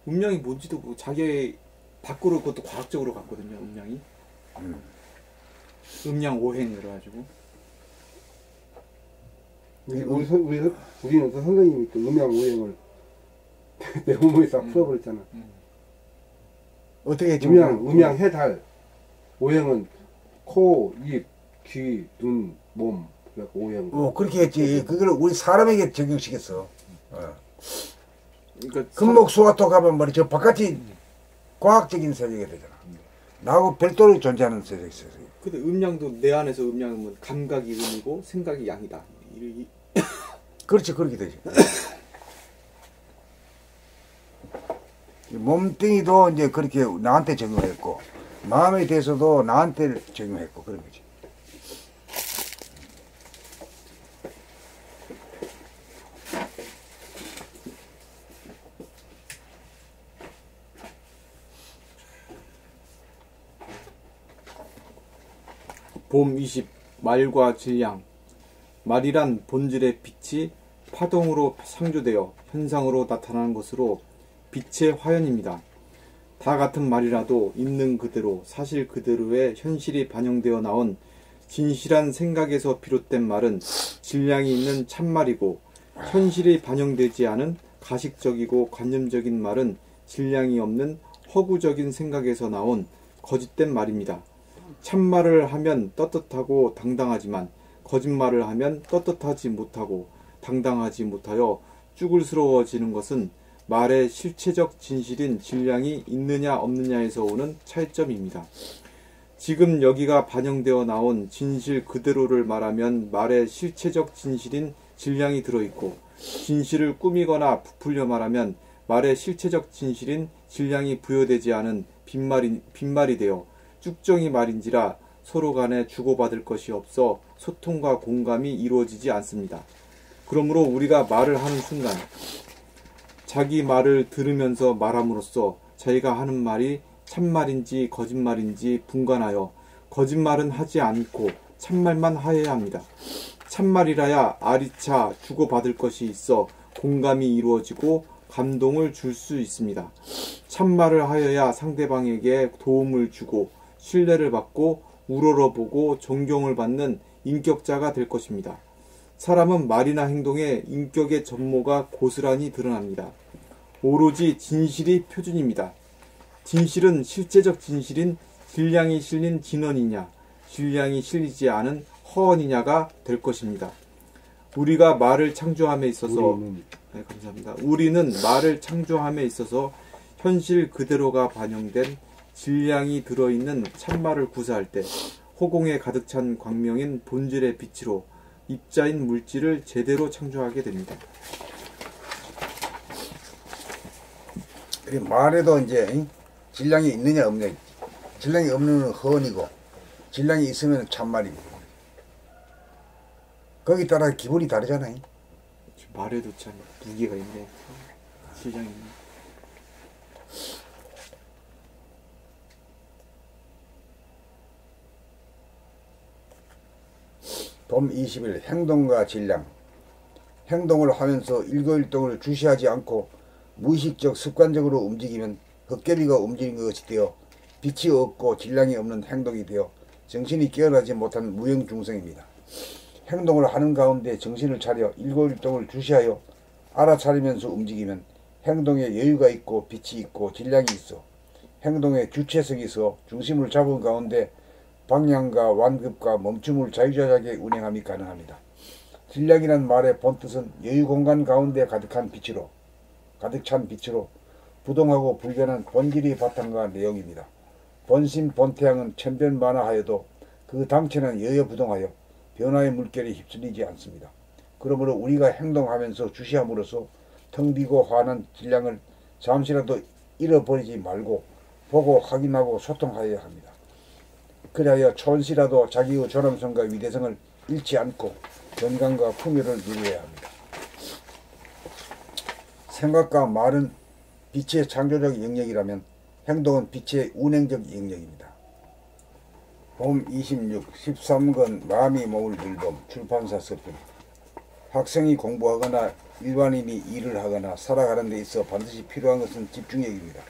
음양이 뭔지도 뭐 자기 밖으로 그것도 과학적으로 갔거든요. 음양이. 음양 오행 그래가지고. 우리는 또 선생님이 또 음양 오행을 내 몸에 싹 풀어버렸잖아. 어떻게 했지? 음양 해달 오행은 코, 입, 귀, 눈, 몸 그래갖고 오행. 그렇게 했지. 그걸 우리 사람에게 적용시켰어. 어. 그러니까 금목 수화토 가면 말이 저 바깥이 과학적인 세계가 되잖아. 나하고 별도로 존재하는 세계. 근데 음양도 내 안에서 음양은 감각이 음이고 생각이 양이다. 그렇지, 그렇게 되지. 몸뚱이도 이제 그렇게 나한테 적용했고, 마음에 대해서도 나한테 적용했고, 그런 거지. 봄 20 말과 질량. 말이란 본질의 빛이 파동으로 창조되어 현상으로 나타나는 것으로 빛의 화연입니다. 다 같은 말이라도 있는 그대로 사실 그대로의 현실이 반영되어 나온 진실한 생각에서 비롯된 말은 질량이 있는 참말이고, 현실이 반영되지 않은 가식적이고 관념적인 말은 질량이 없는 허구적인 생각에서 나온 거짓된 말입니다. 참말을 하면 떳떳하고 당당하지만 거짓말을 하면 떳떳하지 못하고 당당하지 못하여 쭈글스러워지는 것은 말의 실체적 진실인 질량이 있느냐 없느냐에서 오는 차이점입니다. 지금 여기가 반영되어 나온 진실 그대로를 말하면 말의 실체적 진실인 질량이 들어있고, 진실을 꾸미거나 부풀려 말하면 말의 실체적 진실인 질량이 부여되지 않은 빈말이 되어 쭉정이 말인지라 서로 간에 주고받을 것이 없어 소통과 공감이 이루어지지 않습니다. 그러므로 우리가 말을 하는 순간 자기 말을 들으면서 말함으로써 자기가 하는 말이 참말인지 거짓말인지 분간하여 거짓말은 하지 않고 참말만 하여야 합니다. 참말이라야 아리차 주고받을 것이 있어 공감이 이루어지고 감동을 줄 수 있습니다. 참말을 하여야 상대방에게 도움을 주고 신뢰를 받고 우러러보고 존경을 받는 인격자가 될 것입니다. 사람은 말이나 행동에 인격의 전모가 고스란히 드러납니다. 오로지 진실이 표준입니다. 진실은 실제적 진실인 질량이 실린 진언이냐, 질량이 실리지 않은 허언이냐가 될 것입니다. 우리가 말을 창조함에 있어서 네, 감사합니다. 우리는 말을 창조함에 있어서 현실 그대로가 반영된 질량이 들어있는 참말을 구사할 때 허공에 가득 찬 광명인 본질의 빛으로 입자인 물질을 제대로 창조하게 됩니다. 말에도 이제 질량이 있느냐 없느냐, 질량이 없는 허언이고 질량이 있으면 참말이고, 거기 따라 기본이 다르잖아요. 말에도 참 무게가 있네. 질량이 있네. 봄 20일 행동과 질량. 행동을 하면서 일거일동을 주시하지 않고 무의식적 습관적으로 움직이면 헛개비가 움직이는 것이 되어 빛이 없고 질량이 없는 행동이 되어 정신이 깨어나지 못한 무형중생입니다. 행동을 하는 가운데 정신을 차려 일거일동을 주시하여 알아차리면서 움직이면 행동에 여유가 있고 빛이 있고 질량이 있어 행동에 주체성이 있어 중심을 잡은 가운데 방향과 완급과 멈춤을 자유자재하게 운행함이 가능합니다. 질량이란 말의 본뜻은 여유공간 가운데 가득 찬 빛으로 부동하고 불변한 본질의 바탕과 내용입니다. 본심 본태양은 천변만화하여도 그 당체는 여여부동하여 변화의 물결에 휩쓸리지 않습니다. 그러므로 우리가 행동하면서 주시함으로써 텅 비고 화난 질량을 잠시라도 잃어버리지 말고 보고 확인하고 소통하여야 합니다. 그리하여 촌시라도 자기의 존엄성과 위대성을 잃지 않고 건강과 풍요를 누려야 합니다. 생각과 말은 빛의 창조적 영역이라면 행동은 빛의 운행적 영역입니다. 봄 26, 13권 마음이 몸을 늘봄 출판사 서편. 학생이 공부하거나 일반인이 일을 하거나 살아가는 데 있어 반드시 필요한 것은 집중력입니다.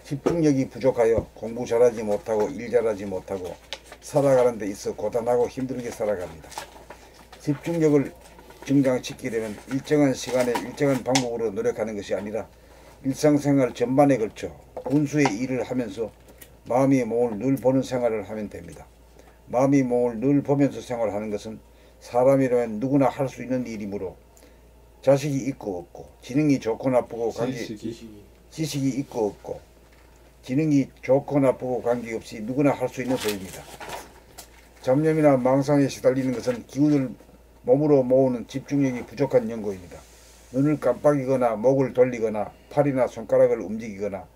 집중력이 부족하여 공부 잘하지 못하고 일 잘하지 못하고 살아가는 데 있어 고단하고 힘들게 살아갑니다. 집중력을 증장시키려면 일정한 시간에 일정한 방법으로 노력하는 것이 아니라 일상생활 전반에 걸쳐 분수의 일을 하면서 마음이 몸을 늘 보는 생활을 하면 됩니다. 마음이 몸을 늘 보면서 생활하는 것은 사람이라면 누구나 할 수 있는 일이므로 자식이 있고 없고 지능이 좋고 나쁘고 지식이 있고 없고 지능이 좋고 나쁘고 관계없이 누구나 할 수 있는 법입니다. 잡념이나 망상에 시달리는 것은 기운을 몸으로 모으는 집중력이 부족한 연고입니다. 눈을 깜빡이거나 목을 돌리거나 팔이나 손가락을 움직이거나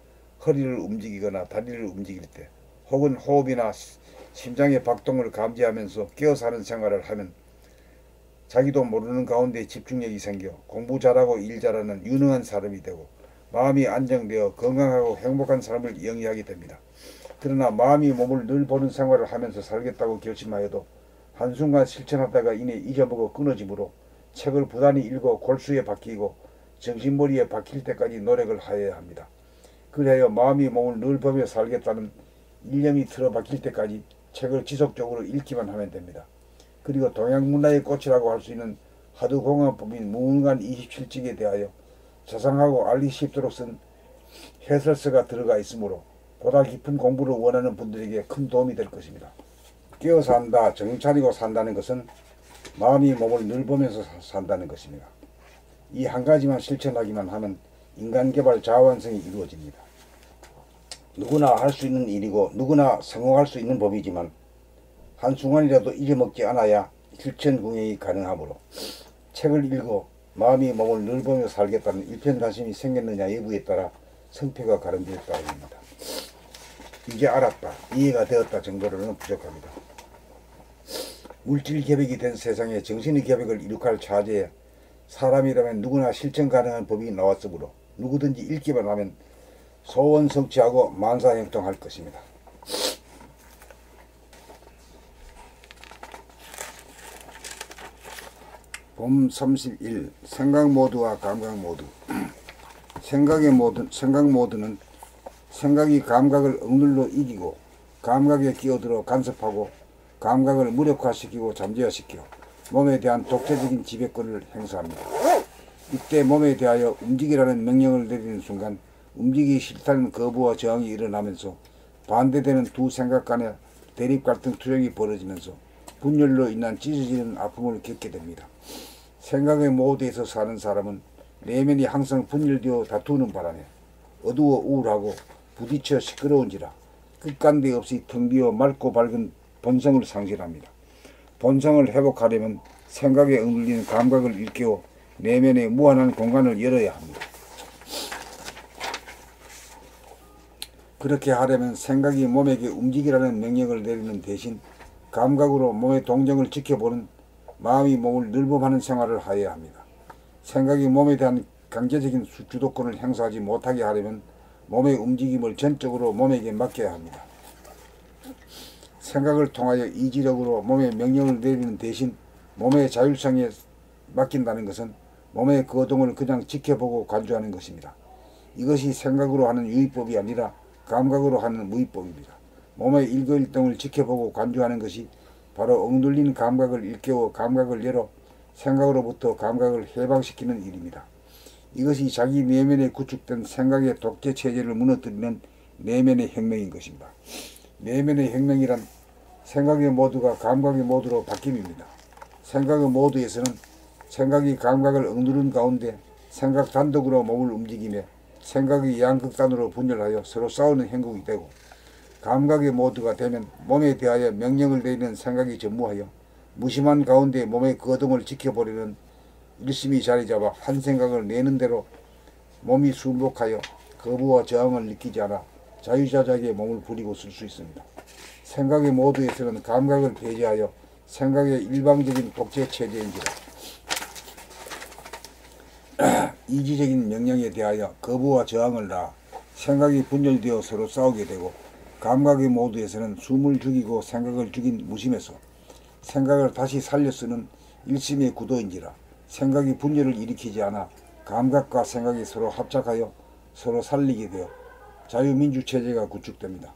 허리를 움직이거나 다리를 움직일 때 혹은 호흡이나 심장의 박동을 감지하면서 깨어 사는 생활을 하면 자기도 모르는 가운데 집중력이 생겨 공부 잘하고 일 잘하는 유능한 사람이 되고 마음이 안정되어 건강하고 행복한 삶을 영위하게 됩니다. 그러나 마음이 몸을 늘 보는 생활을 하면서 살겠다고 결심하여도 한순간 실천하다가 이내 잊어먹어 끊어지므로 책을 부단히 읽어 골수에 박히고 정신머리에 박힐 때까지 노력을 하여야 합니다. 그래야 마음이 몸을 늘 보며 살겠다는 일념이 틀어박힐 때까지 책을 지속적으로 읽기만 하면 됩니다. 그리고 동양문화의 꽃이라고 할 수 있는 하두공헌법인 무문관 27직에 대하여 자상하고 알기 쉽도록 쓴 해설서가 들어가 있으므로 보다 깊은 공부를 원하는 분들에게 큰 도움이 될 것입니다. 깨어 산다, 정신 차리고 산다는 것은 마음이 몸을 늘 보면서 산다는 것입니다. 이 한 가지만 실천하기만 하면 인간개발 자완성이 이루어집니다. 누구나 할 수 있는 일이고 누구나 성공할 수 있는 법이지만 한순간이라도 잊어먹지 않아야 실천궁행이 가능하므로 책을 읽어 마음이 몸을 늘 보며 살겠다는 일편단심이 생겼느냐 여부에 따라 성패가 가름될 따름입니다. 이제 알았다, 이해가 되었다 정도로는 부족합니다. 물질 계백이 된 세상에 정신의 계백을 이룩할 차제에 사람이라면 누구나 실천 가능한 법이 나왔으므로 누구든지 읽기만 하면 소원 성취하고 만사형통할 것입니다. 봄 31. 생각 모드와 감각 모드. 생각 모드는 생각이 감각을 억눌러 이기고 감각에 끼어들어 간섭하고 감각을 무력화시키고 잠재화시켜 몸에 대한 독재적인 지배권을 행사합니다. 이때 몸에 대하여 움직이라는 명령을 내리는 순간 움직이기 싫다는 거부와 저항이 일어나면서 반대되는 두 생각 간의 대립 갈등 투쟁이 벌어지면서 분열로 인한 찢어지는 아픔을 겪게 됩니다. 생각의 모드에서 사는 사람은 내면이 항상 분열되어 다투는 바람에 어두워 우울하고 부딪혀 시끄러운지라 끝간데 없이 텅 비어 맑고 밝은 본성을 상실합니다. 본성을 회복하려면 생각에 억눌리는 감각을 일깨워 내면의 무한한 공간을 열어야 합니다. 그렇게 하려면 생각이 몸에게 움직이라는 명령을 내리는 대신 감각으로 몸의 동정을 지켜보는 마음이 몸을 늘봄하는 생활을 하여야 합니다. 생각이 몸에 대한 강제적인 주도권을 행사하지 못하게 하려면 몸의 움직임을 전적으로 몸에게 맡겨야 합니다. 생각을 통하여 이지력으로 몸에 명령을 내리는 대신 몸의 자율성에 맡긴다는 것은 몸의 거동을 그냥 지켜보고 관주하는 것입니다. 이것이 생각으로 하는 유의법이 아니라 감각으로 하는 무의법입니다. 몸의 일거일동을 지켜보고 관주하는 것이 바로 억눌린 감각을 일깨워 감각을 열어 생각으로부터 감각을 해방시키는 일입니다. 이것이 자기 내면에 구축된 생각의 독재 체제를 무너뜨리는 내면의 혁명인 것입니다. 내면의 혁명이란 생각의 모드가 감각의 모드로 바뀜입니다. 생각의 모드에서는 생각이 감각을 억누른 가운데 생각 단독으로 몸을 움직이며 생각이 양극단으로 분열하여 서로 싸우는 형국이 되고, 감각의 모드가 되면 몸에 대하여 명령을 내리는 생각이 전무하여 무심한 가운데 몸의 거동을 지켜보려는 일심이 자리잡아 한 생각을 내는 대로 몸이 순복하여 거부와 저항을 느끼지 않아 자유자재하게 몸을 부리고 쓸 수 있습니다. 생각의 모드에서는 감각을 배제하여 생각의 일방적인 독재 체제인지라 이지적인 명령에 대하여 거부와 저항을 낳아 생각이 분열되어 서로 싸우게 되고, 감각의 모드에서는 숨을 죽이고 생각을 죽인 무심에서 생각을 다시 살려 쓰는 일심의 구도인지라 생각이 분열을 일으키지 않아 감각과 생각이 서로 합작하여 서로 살리게 되어 자유민주체제가 구축됩니다.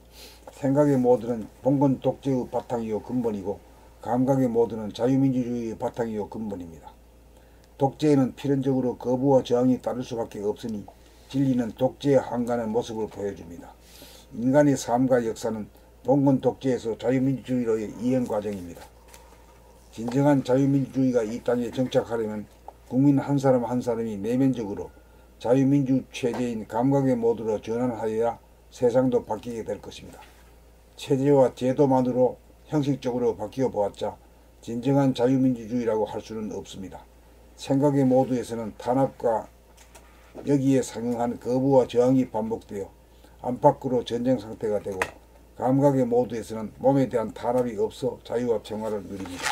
생각의 모드는 봉건 독재의 바탕이요 근본이고, 감각의 모드는 자유민주주의의 바탕이요 근본입니다. 독재에는 필연적으로 거부와 저항이 따를 수밖에 없으니 진리는 독재에 항가는 모습을 보여줍니다. 인간의 삶과 역사는 봉건 독재에서 자유민주주의로의 이행 과정입니다. 진정한 자유민주주의가 이 땅에 정착하려면 국민 한 사람 한 사람이 내면적으로 자유민주 체제인 감각의 모드로 전환하여야 세상도 바뀌게 될 것입니다. 체제와 제도만으로 형식적으로 바뀌어 보았자 진정한 자유민주주의라고 할 수는 없습니다. 생각의 모드에서는 탄압과 여기에 상응한 거부와 저항이 반복되어 안팎으로 전쟁 상태가 되고, 감각의 모드에서는 몸에 대한 탄압이 없어 자유와 평화를 누립니다.